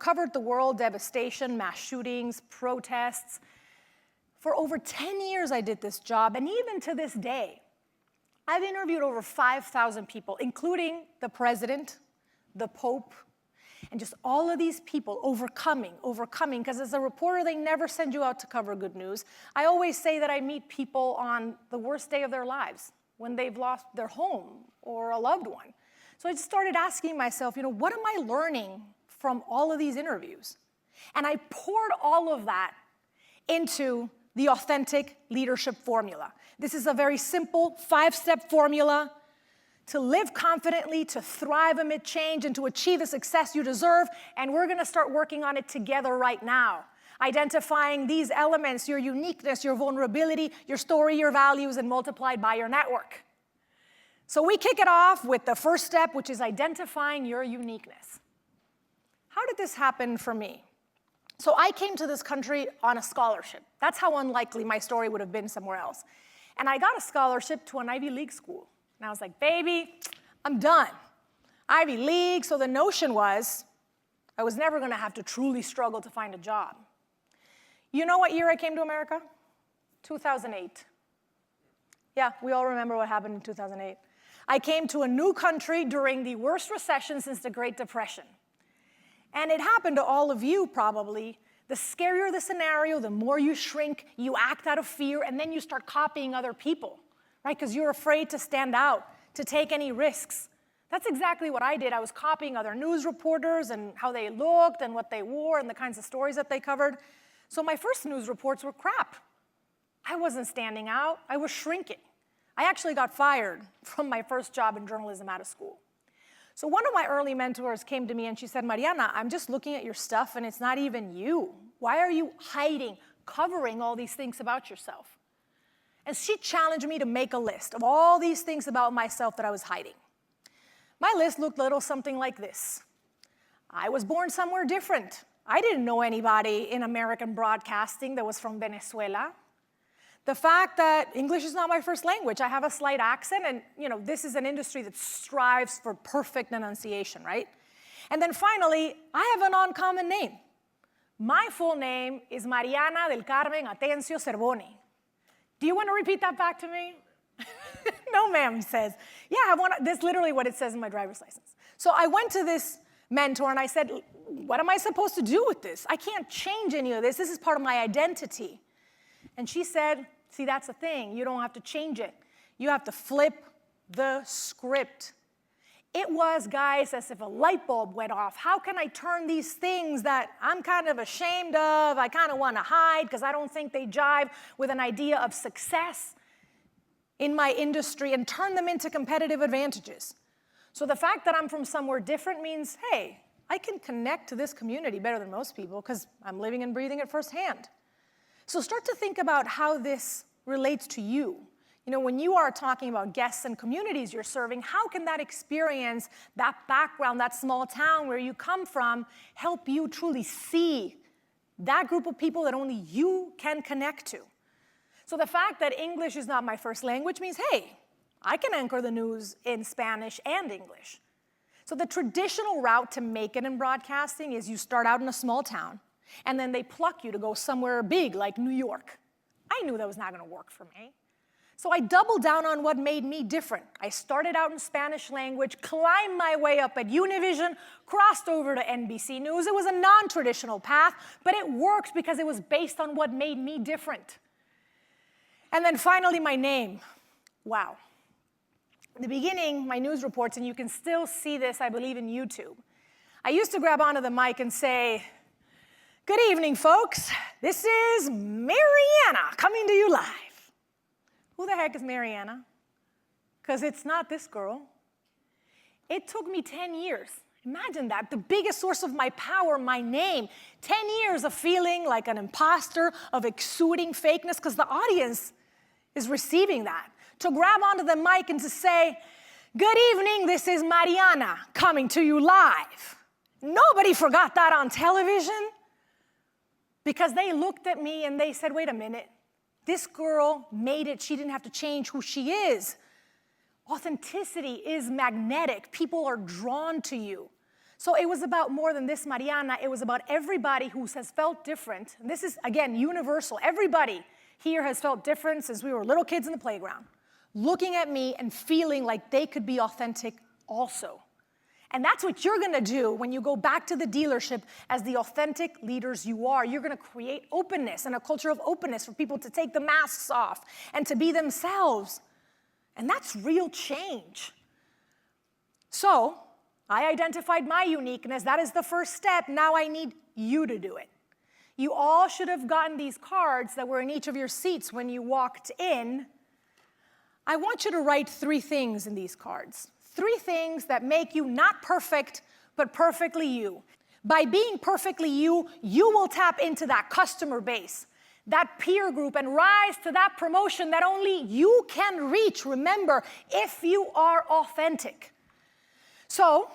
covered the world, devastation, mass shootings, protests. For over 10 years I did this job, and even to this day, I've interviewed over 5,000 people, including the president, the Pope, and just all of these people overcoming, because as a reporter, they never send you out to cover good news. I always say that I meet people on the worst day of their lives, when they've lost their home or a loved one. So I just started asking myself, what am I learning from all of these interviews? And I poured all of that into the authentic leadership formula. This is a very simple 5-step formula to live confidently, to thrive amid change, and to achieve the success you deserve. And we're gonna start working on it together right now. Identifying these elements, your uniqueness, your vulnerability, your story, your values, and multiplied by your network. So we kick it off with the first step, which is identifying your uniqueness. How did this happen for me? So I came to this country on a scholarship. That's how unlikely my story would have been somewhere else. And I got a scholarship to an Ivy League school. And I was like, baby, I'm done. Ivy League, so the notion was I was never gonna have to truly struggle to find a job. You know what year I came to America? 2008. Yeah, we all remember what happened in 2008. I came to a new country during the worst recession since the Great Depression. And it happened to all of you probably. The scarier the scenario, the more you shrink, you act out of fear, and then you start copying other people, right? Because you're afraid to stand out, to take any risks. That's exactly what I did. I was copying other news reporters and how they looked and what they wore and the kinds of stories that they covered. So my first news reports were crap. I wasn't standing out. I was shrinking. I actually got fired from my first job in journalism out of school. So one of my early mentors came to me and she said, Mariana, I'm just looking at your stuff and it's not even you. Why are you hiding, covering all these things about yourself? And she challenged me to make a list of all these things about myself that I was hiding. My list looked a little something like this. I was born somewhere different. I didn't know anybody in American broadcasting that was from Venezuela. The fact that English is not my first language, I have a slight accent, and this is an industry that strives for perfect enunciation, right? And then finally, I have an uncommon name. My full name is Mariana del Carmen Atencio Cervoni. Do you want to repeat that back to me? No, ma'am, he says. Yeah, that's literally what it says in my driver's license. So I went to this mentor and I said, what am I supposed to do with this? I can't change any of this. This is part of my identity. And she said, see, that's the thing. You don't have to change it. You have to flip the script. It was, guys, as if a light bulb went off. How can I turn these things that I'm kind of ashamed of, I kind of want to hide because I don't think they jive with an idea of success in my industry, and turn them into competitive advantages? So the fact that I'm from somewhere different means, hey, I can connect to this community better than most people because I'm living and breathing it firsthand. So start to think about how this relates to you. When you are talking about guests and communities you're serving, how can that experience, that background, that small town where you come from, help you truly see that group of people that only you can connect to? So the fact that English is not my first language means, hey, I can anchor the news in Spanish and English. So the traditional route to make it in broadcasting is you start out in a small town, and then they pluck you to go somewhere big like New York. I knew that was not going to work for me. So I doubled down on what made me different. I started out in Spanish language, climbed my way up at Univision, crossed over to NBC News. It was a non-traditional path, but it worked because it was based on what made me different. And then finally, my name. Wow. In the beginning, my news reports, and you can still see this, I believe, in YouTube. I used to grab onto the mic and say, good evening, folks. This is Mariana coming to you live. Who the heck is Mariana? Because it's not this girl. It took me 10 years. Imagine that, the biggest source of my power, my name. 10 years of feeling like an imposter, of exuding fakeness, because the audience is receiving that. To grab onto the mic and to say, good evening, this is Mariana coming to you live. Nobody forgot that on television, because they looked at me and they said, wait a minute, this girl made it. She didn't have to change who she is. Authenticity is magnetic. People are drawn to you. So it was about more than this, Mariana. It was about everybody who has felt different. And this is, again, universal. Everybody here has felt different since we were little kids in the playground, looking at me and feeling like they could be authentic also. And that's what you're going to do when you go back to the dealership as the authentic leaders you are. You're going to create openness and a culture of openness for people to take the masks off and to be themselves. And that's real change. So I identified my uniqueness. That is the first step. Now I need you to do it. You all should have gotten these cards that were in each of your seats when you walked in. I want you to write 3 things in these cards. 3 things that make you not perfect, but perfectly you. By being perfectly you, you will tap into that customer base, that peer group, and rise to that promotion that only you can reach, remember, if you are authentic. So,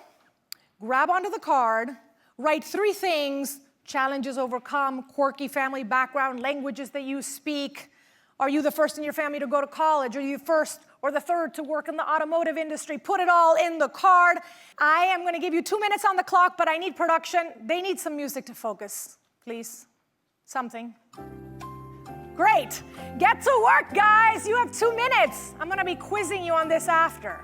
grab onto the card, write 3 things: challenges overcome, quirky family background, languages that you speak. Are you the first in your family to go to college? Are you the first or the third to work in the automotive industry? Put it all in the card. I am going to give you 2 minutes on the clock, but I need production. They need some music to focus, please. Something. Great. Get to work, guys. You have 2 minutes. I'm going to be quizzing you on this after.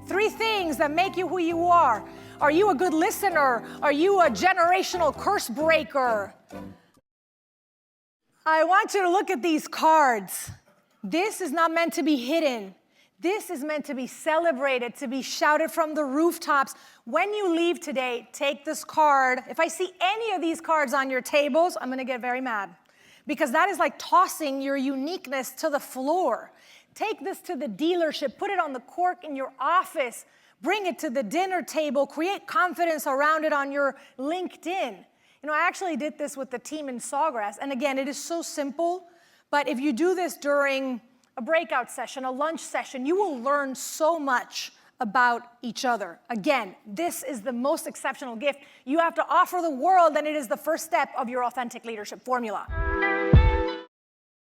3 things that make you who you are. Are you a good listener? Are you a generational curse breaker? I want you to look at these cards. This is not meant to be hidden. This is meant to be celebrated, to be shouted from the rooftops. When you leave today, take this card. If I see any of these cards on your tables, I'm going to get very mad, because that is like tossing your uniqueness to the floor. Take this to the dealership. Put it on the cork in your office. Bring it to the dinner table. Create confidence around it on your LinkedIn. You know, I actually did this with the team in Sawgrass. And again, it is so simple. But if you do this during a breakout session, a lunch session, you will learn so much about each other. Again, this is the most exceptional gift you have to offer the world, and it is the first step of your authentic leadership formula.